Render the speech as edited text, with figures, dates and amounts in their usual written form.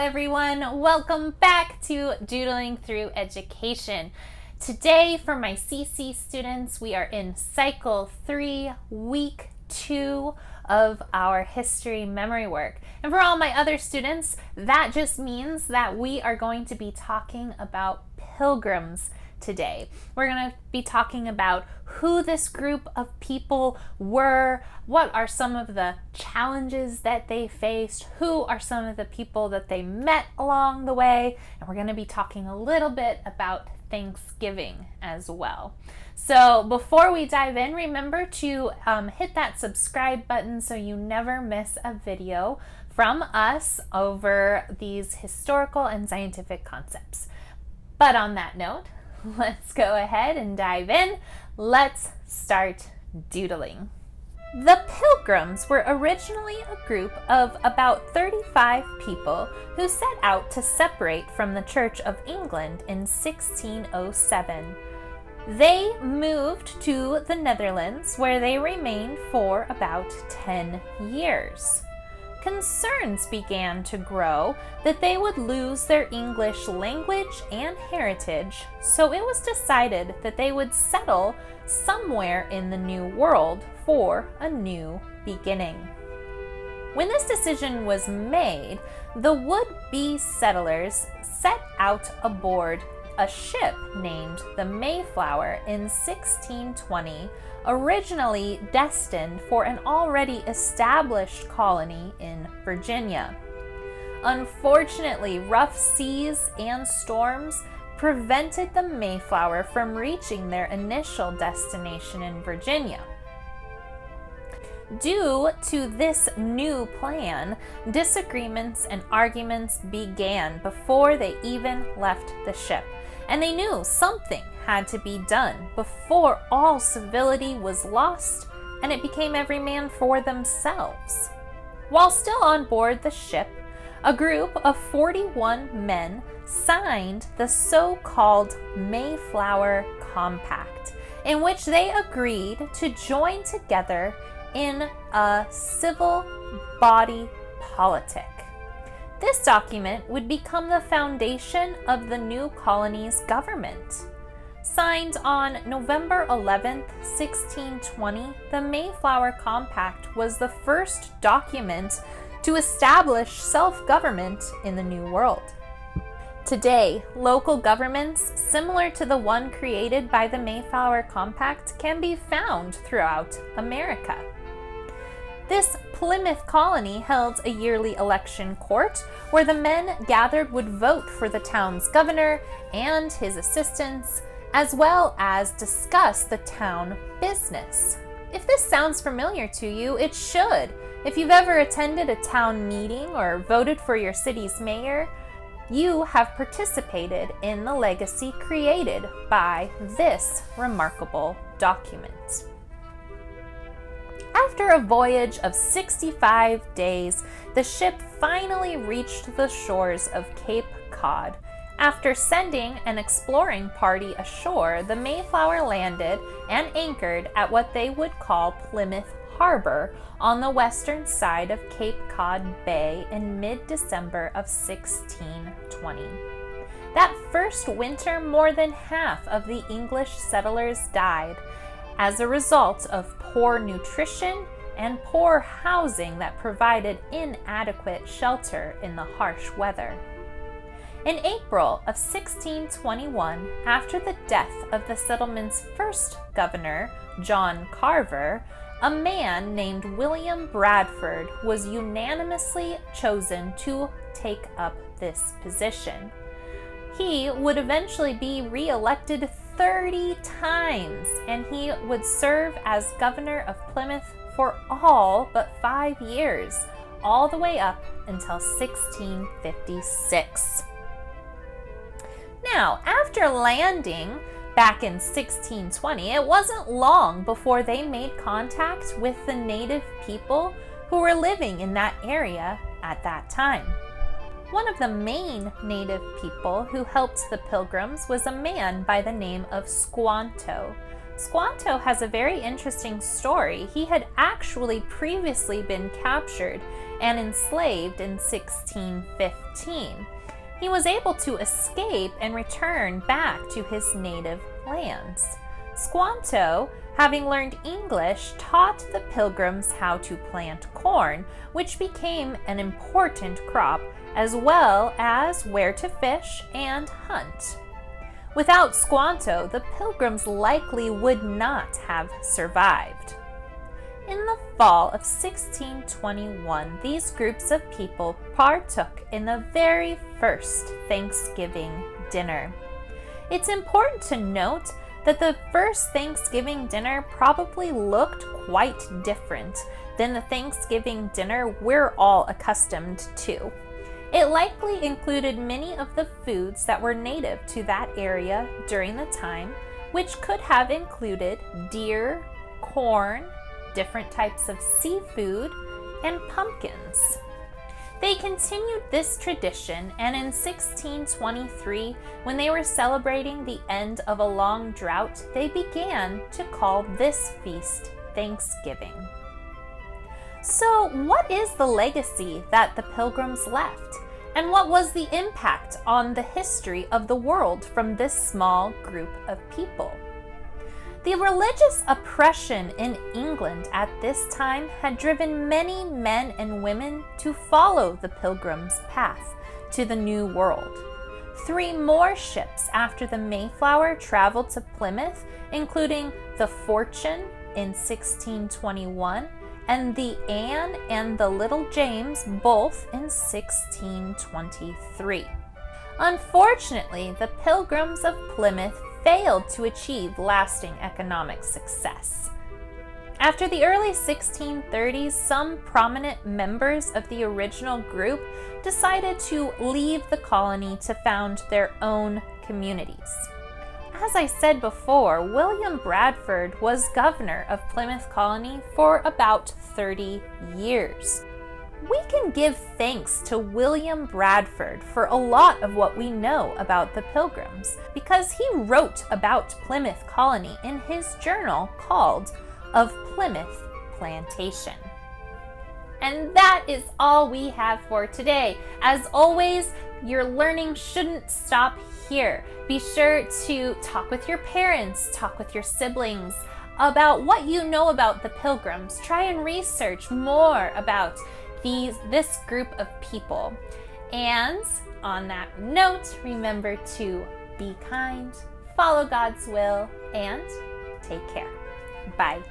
everyone. Welcome back to Doodling Through Education. Today, for my CC students, we are in Cycle 3, Week 2 of our history memory work. And for all my other students, that just means that we are going to be talking about pilgrims today. We're going to be talking about who this group of people were, what are some of the challenges that they faced, who are some of the people that they met along the way, and we're going to be talking a little bit about Thanksgiving as well. So before we dive in, remember to hit that subscribe button so you never miss a video from us over these historical and scientific concepts. But on that note, let's go ahead and dive in. Let's start doodling. The Pilgrims were originally a group of about 35 people who set out to separate from the Church of England in 1607. They moved to the Netherlands, where they remained for about 10 years. Concerns began to grow that they would lose their English language and heritage, so it was decided that they would settle somewhere in the New World for a new beginning. When this decision was made, the would-be settlers set out aboard a ship named the Mayflower in 1620, originally destined for an already established colony in Virginia. Unfortunately, rough seas and storms prevented the Mayflower from reaching their initial destination in Virginia. Due to this new plan, disagreements and arguments began before they even left the ship, and they knew something had to be done before all civility was lost and it became every man for themselves. While still on board the ship, a group of 41 men signed the so-called Mayflower Compact, in which they agreed to join together in a civil body politic. This document would become the foundation of the new colony's government. Signed on November 11, 1620, the Mayflower Compact was the first document to establish self-government in the New World. Today, local governments similar to the one created by the Mayflower Compact can be found throughout America. This Plymouth colony held a yearly election court where the men gathered would vote for the town's governor and his assistants, as well as discuss the town business. If this sounds familiar to you, it should. If you've ever attended a town meeting or voted for your city's mayor, you have participated in the legacy created by this remarkable document. After a voyage of 65 days, the ship finally reached the shores of Cape Cod. After sending an exploring party ashore, the Mayflower landed and anchored at what they would call Plymouth Harbor on the western side of Cape Cod Bay in mid-December of 1620. That first winter, more than half of the English settlers died as a result of poor nutrition and poor housing that provided inadequate shelter in the harsh weather. In April of 1621, after the death of the settlement's first governor, John Carver, a man named William Bradford was unanimously chosen to take up this position. He would eventually be re-elected 30 times, and he would serve as governor of Plymouth for all but 5 years, all the way up until 1656. Now, after landing back in 1620, it wasn't long before they made contact with the native people who were living in that area at that time. One of the main native people who helped the Pilgrims was a man by the name of Squanto. Squanto has a very interesting story. He had actually previously been captured and enslaved in 1615. He was able to escape and return back to his native lands. Squanto, having learned English, taught the Pilgrims how to plant corn, which became an important crop, as well as where to fish and hunt. Without Squanto, the Pilgrims likely would not have survived. In the fall of 1621, these groups of people partook in the very first Thanksgiving dinner. It's important to note that the first Thanksgiving dinner probably looked quite different than the Thanksgiving dinner we're all accustomed to. It likely included many of the foods that were native to that area during the time, which could have included deer, corn, different types of seafood, and pumpkins. They continued this tradition, and in 1623, when they were celebrating the end of a long drought, they began to call this feast Thanksgiving. So, what is the legacy that the Pilgrims left? And what was the impact on the history of the world from this small group of people? The religious oppression in England at this time had driven many men and women to follow the Pilgrims' path to the New World. 3 more ships after the Mayflower traveled to Plymouth, including the Fortune in 1621 and the Anne and the Little James, both in 1623. Unfortunately, the Pilgrims of Plymouth failed to achieve lasting economic success. After the early 1630s, some prominent members of the original group decided to leave the colony to found their own communities. As I said before, William Bradford was governor of Plymouth Colony for about 30 years. We can give thanks to William Bradford for a lot of what we know about the Pilgrims, because he wrote about Plymouth Colony in his journal called Of Plymouth Plantation. And that is all we have for today. As always, your learning shouldn't stop here. Be sure to talk with your parents, talk with your siblings about what you know about the Pilgrims. Try and research more about this group of people. And on that note, remember to be kind, follow God's will, and take care. Bye.